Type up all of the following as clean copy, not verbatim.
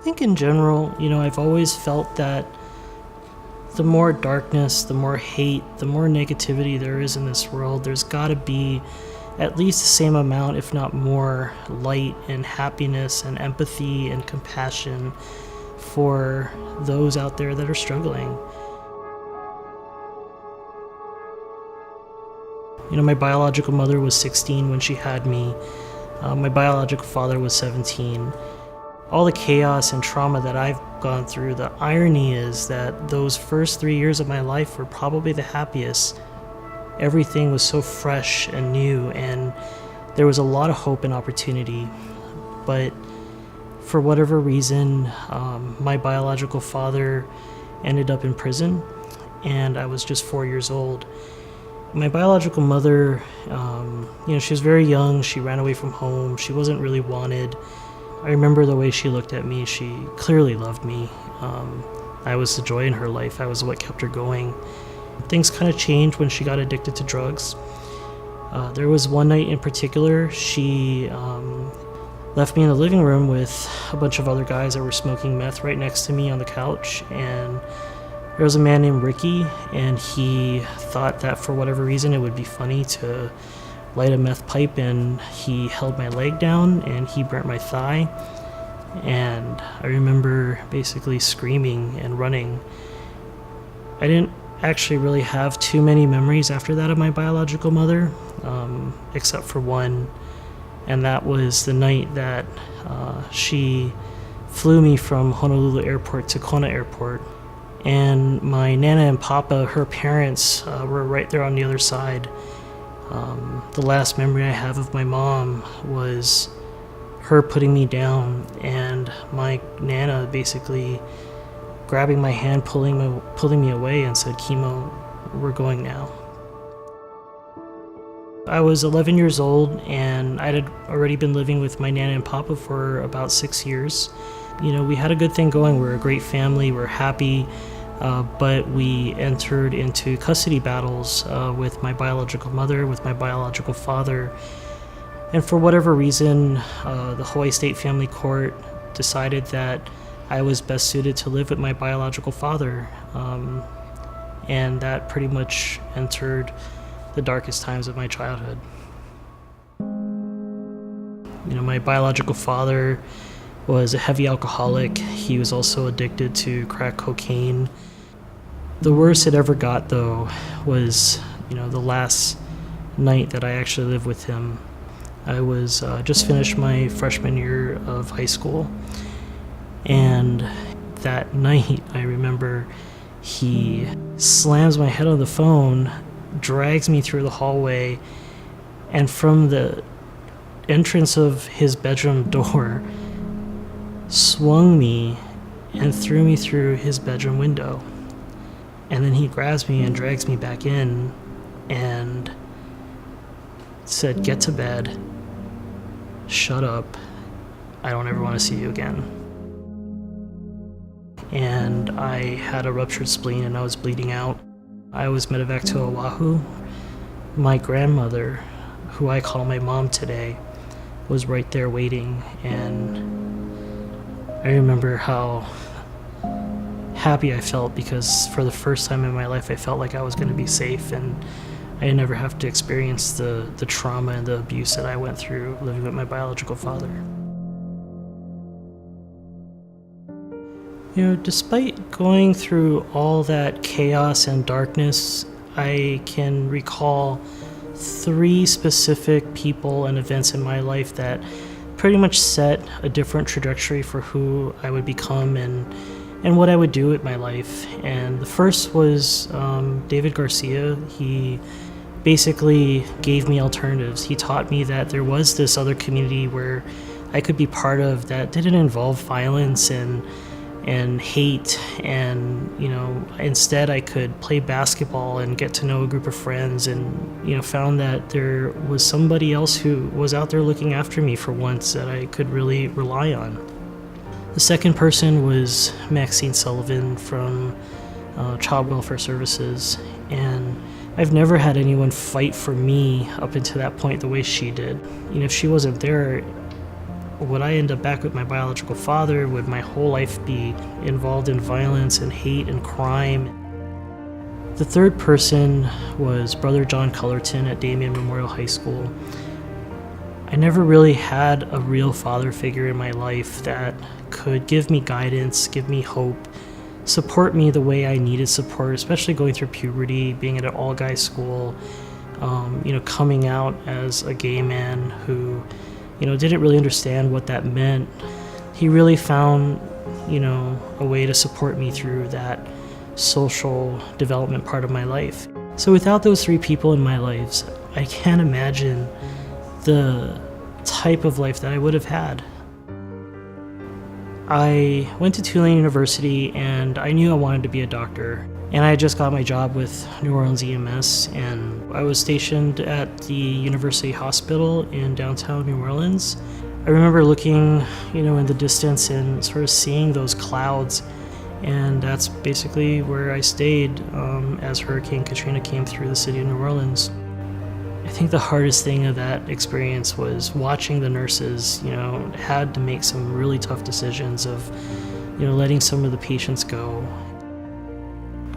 think in general, I've always felt that the more darkness, the more hate, the more negativity there is in this world, there's got to be at least the same amount, if not more, light and happiness and empathy and compassion for those out there that are struggling. My biological mother was 16 when she had me. My biological father was 17. All the chaos and trauma that I've gone through, the irony is that those first 3 years of my life were probably the happiest. Everything was so fresh and new, and there was a lot of hope and opportunity. But for whatever reason, my biological father ended up in prison, and I was just 4 years old. My biological mother, she was very young. She ran away from home. She wasn't really wanted. I remember the way she looked at me. She clearly loved me. I was the joy in her life. I was what kept her going. Things kind of changed when she got addicted to drugs. There was one night in particular, she left me in the living room with a bunch of other guys that were smoking meth right next to me on the couch, and there was a man named Ricky, and he thought that for whatever reason it would be funny to light a meth pipe, and he held my leg down and he burnt my thigh. And I remember basically screaming and running. I didn't actually really have too many memories after that of my biological mother, except for one, and that was the night that she flew me from Honolulu Airport to Kona Airport. And my Nana and Papa, her parents, were right there on the other side. The last memory I have of my mom was her putting me down and my Nana basically grabbing my hand, pulling me away and said, "Kimo, we're going now." I was 11 years old, and I had already been living with my Nana and Papa for about 6 years. We had a good thing going. We were a great family. We were happy. But we entered into custody battles with my biological mother, with my biological father. And for whatever reason, the Hawaii State Family Court decided that I was best suited to live with my biological father. And that pretty much entered the darkest times of my childhood. My biological father was a heavy alcoholic. He was also addicted to crack cocaine. The worst it ever got, though, was, the last night that I actually lived with him. I was just finished my freshman year of high school, and that night I remember he slams my head on the phone, drags me through the hallway, and from the entrance of his bedroom door, swung me and threw me through his bedroom window. And then he grabs me and drags me back in and said, "Get to bed, shut up, I don't ever want to see you again." And I had a ruptured spleen and I was bleeding out. I was medevaced to Oahu. My grandmother, who I call my mom today, was right there waiting, and I remember how happy I felt, because for the first time in my life I felt like I was going to be safe, and I never have to experience the trauma and the abuse that I went through living with my biological father. Despite going through all that chaos and darkness, I can recall 3 specific people and events in my life that pretty much set a different trajectory for who I would become and what I would do with my life. And the first was David Garcia. He basically gave me alternatives. He taught me that there was this other community where I could be part of that didn't involve violence and hate, and instead I could play basketball and get to know a group of friends, and found that there was somebody else who was out there looking after me for once that I could really rely on. The second person was Maxine Sullivan from Child Welfare Services, and I've never had anyone fight for me up until that point the way she did. If she wasn't there, Would I end up back with my biological father? Would my whole life be involved in violence and hate and crime? The third person was Brother John Cullerton at Damien Memorial High School. I never really had a real father figure in my life that could give me guidance, give me hope, support me the way I needed support, especially going through puberty, being at an all-guys school, coming out as a gay man who, didn't really understand what that meant. He really found, a way to support me through that social development part of my life. So without those three people in my lives, I can't imagine the type of life that I would have had. I went to Tulane University and I knew I wanted to be a doctor. And I just got my job with New Orleans EMS, and I was stationed at the University Hospital in downtown New Orleans. I remember looking, in the distance and sort of seeing those clouds, and that's basically where I stayed as Hurricane Katrina came through the city of New Orleans. I think the hardest thing of that experience was watching the nurses, had to make some really tough decisions of, letting some of the patients go.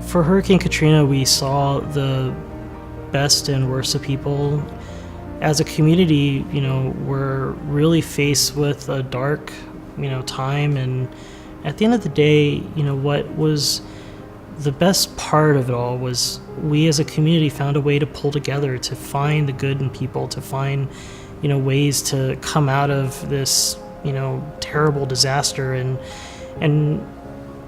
For Hurricane Katrina, we saw the best and worst of people. As a community, we're really faced with a dark, time, and at the end of the day, what was the best part of it all was we as a community found a way to pull together, to find the good in people, to find, ways to come out of this, terrible disaster and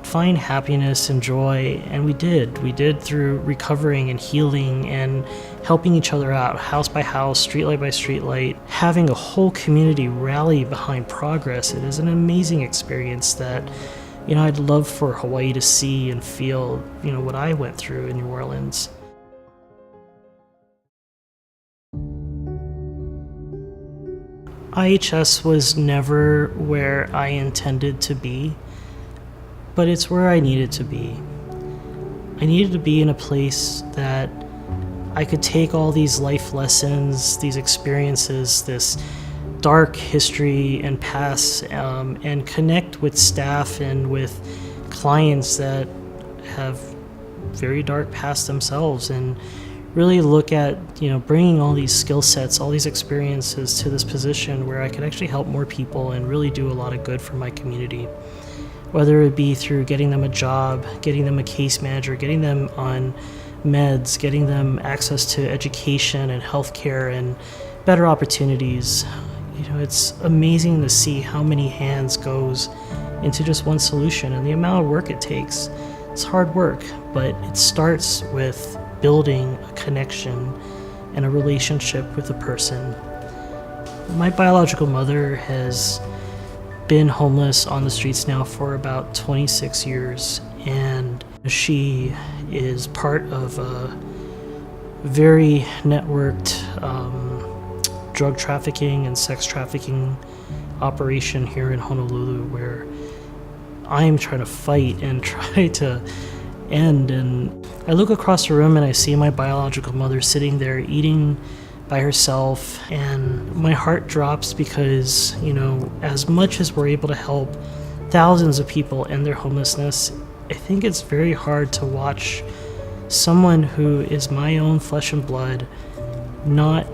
find happiness and joy. And we did through recovering and healing and helping each other out, house by house, streetlight by streetlight, having a whole community rally behind progress. It is an amazing experience that I'd love for Hawaii to see and feel what I went through in New Orleans. IHS was never where I intended to be, but it's where I needed to be. I needed to be in a place that I could take all these life lessons, these experiences, this dark history and past, and connect with staff and with clients that have very dark past themselves, and really look at bringing all these skill sets, all these experiences to this position where I could actually help more people and really do a lot of good for my community. Whether it be through getting them a job, getting them a case manager, getting them on meds, getting them access to education and healthcare and better opportunities. It's amazing to see how many hands goes into just one solution and the amount of work it takes. It's hard work, but it starts with building a connection and a relationship with a person. My biological mother has been homeless on the streets now for about 26 years, and she is part of a very networked drug trafficking and sex trafficking operation here in Honolulu, where I'm trying to fight and try to end. And I look across the room and I see my biological mother sitting there eating by herself, and my heart drops because, as much as we're able to help thousands of people end their homelessness, I think it's very hard to watch someone who is my own flesh and blood not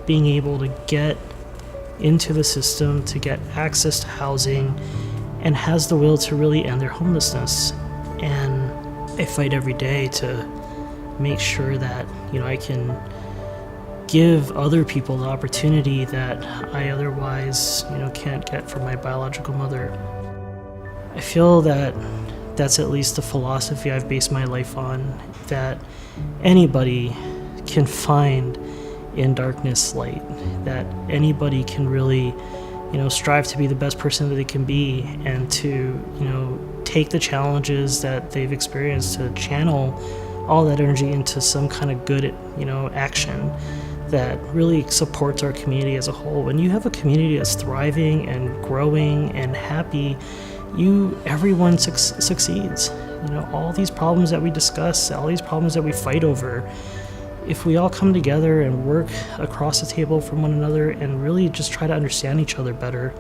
being able to get into the system, to get access to housing, and has the will to really end their homelessness. And I fight every day to make sure that, I can give other people the opportunity that I otherwise, can't get from my biological mother. I feel that that's at least the philosophy I've based my life on, that anybody can find in darkness light, that anybody can really, strive to be the best person that they can be, and to, take the challenges that they've experienced to channel all that energy into some kind of good, action that really supports our community as a whole. When you have a community that's thriving and growing and happy, everyone succeeds. All these problems that we discuss, all these problems that we fight over, if we all come together and work across the table from one another and really just try to understand each other better,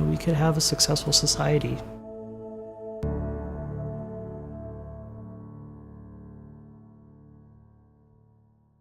we could have a successful society.